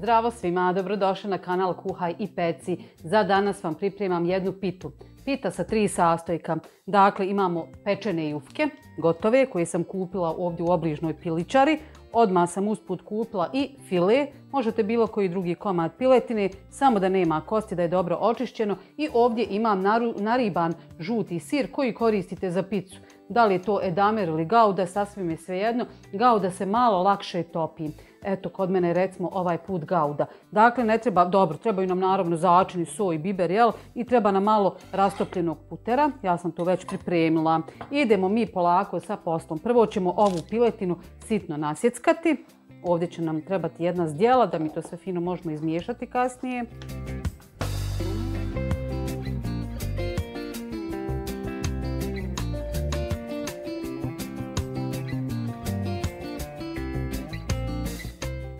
Zdravo svima, dobrodošli na kanal Kuhaj i peci. Za danas vam pripremam jednu pitu. Pita sa 3 sastojka. Dakle, imamo pečene jufke, gotove, koje sam kupila ovdje u obližnoj piličari. Odmah sam usput kupila i file, možete bilo koji drugi komad piletine, samo da nema kosti, da je dobro očišćeno. I ovdje imam nariban žuti sir koji koristite za picu. Da li je to edamer ili gauda, sasvim je svejedno. Gauda se malo lakše topi. Eto, kod mene recimo ovaj put gauda. Dakle, ne treba, dobro, trebaju nam naravno začini, so i biber, jel? I treba nam malo rastopljenog putera. Ja sam to već pripremila. Idemo mi polako sa poslom. Prvo ćemo ovu piletinu sitno nasjeckati. Ovdje će nam trebati jedna zdjela da mi to sve fino možemo izmiješati kasnije.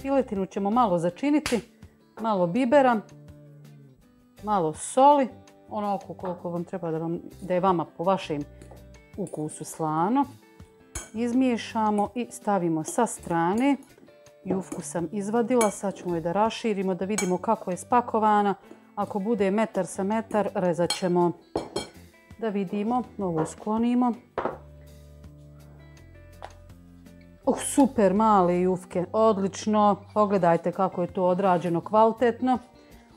Piletinu ćemo malo začiniti, malo bibera, malo soli, onoliko koliko vam treba da je vama po vašem ukusu slano. Izmiješamo i stavimo sa strane. Jufku sam izvadila, sad ćemo je da raširimo, da vidimo kako je spakovana. Ako bude metar sa metar, rezat ćemo. Da vidimo, ovo sklonimo. Super male jufke, odlično. Pogledajte kako je to odrađeno kvalitetno.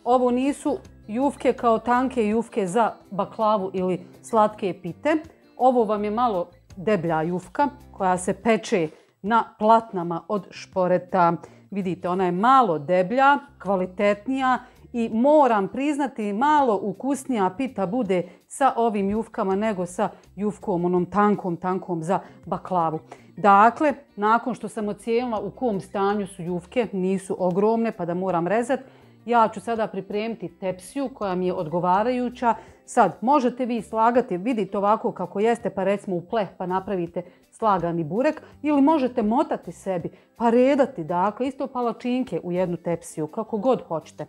Ovo nisu jufke kao tanke jufke za baklavu ili slatke pite. Ovo vam je malo deblja jufka koja se peče na platnama od šporeta. Vidite, ona je malo deblja, kvalitetnija i moram priznati malo ukusnija pita bude sa ovim jufkama nego sa jufkom, onom tankom za baklavu. Dakle, nakon što sam ocijenila u kom stanju su jufke, nisu ogromne pa da moram rezati, ja ću sada pripremiti tepsiju koja mi je odgovarajuća. Sad, možete vi slagati, vidite ovako kako jeste, pa recimo u pleh pa napravite slagani burek, ili možete motati sebi pa redati, dakle, isto palačinke u jednu tepsiju, kako god hoćete.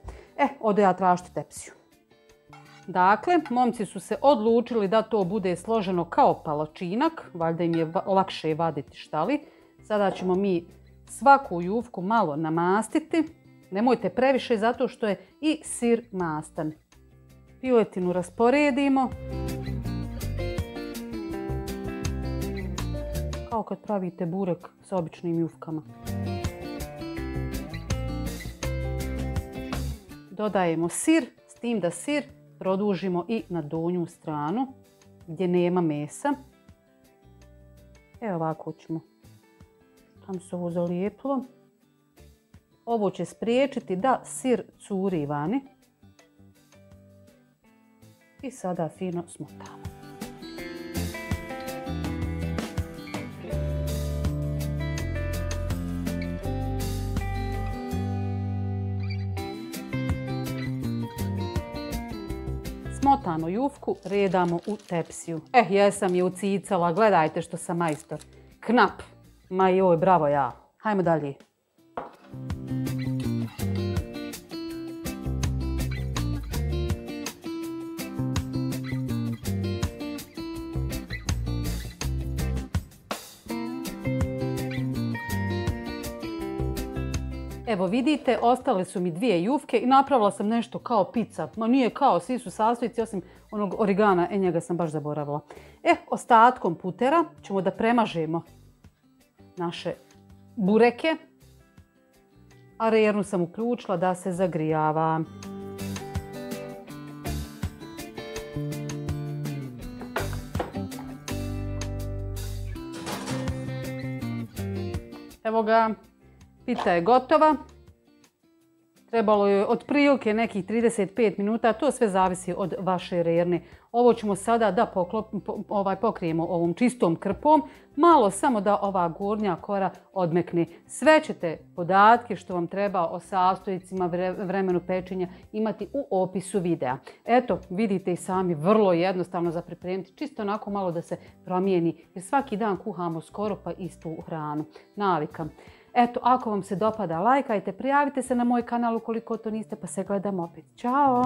Ode ja tražiti tepsiju. Dakle, momci su se odlučili da to bude složeno kao palačinak, valjda im je lakše vaditi štali. Sada ćemo mi svaku jufku malo namastiti. Nemojte previše zato što je i sir mastan. Piletinu rasporedimo. Kao kad pravite burek s običnim jufkama. Dodajemo sir, s tim da sir produžimo i na donju stranu gdje nema mesa. Evo ovako ćemo. Tam se ovo zalijepilo. Ovo će spriječiti da sir curi vani. I sada fino smotamo. Smotanu jufku redamo u tepsiju. Jesam je ucicala, gledajte što sam majstor. Knap. Ma joj, bravo ja. Hajmo dalje. Evo vidite, ostale su mi 2 jufke i napravila sam nešto kao pizza. Ma nije kao, svi su sastojci osim onog origana, njega sam baš zaboravila. Ostatkom putera ćemo da premažemo naše bureke. A rernu sam uključila da se zagrijava. Evo ga. Pita je gotova. Trebalo je otprilike nekih 35 minuta, to sve zavisi od vaše rerne. Ovo ćemo sada da pokrijemo ovom čistom krpom, malo samo da ova gornja kora odmekne. Sve ćete podatke što vam treba o sastojcima, vremenu pečenja imati u opisu videa. Eto, vidite i sami, vrlo jednostavno za pripremiti, čisto onako malo da se promijeni, jer svaki dan kuhamo skoro pa istu hranu. Navika. Eto, ako vam se dopada, lajkajte, prijavite se na moj kanal ukoliko to niste, pa se gledamo opet. Ćao!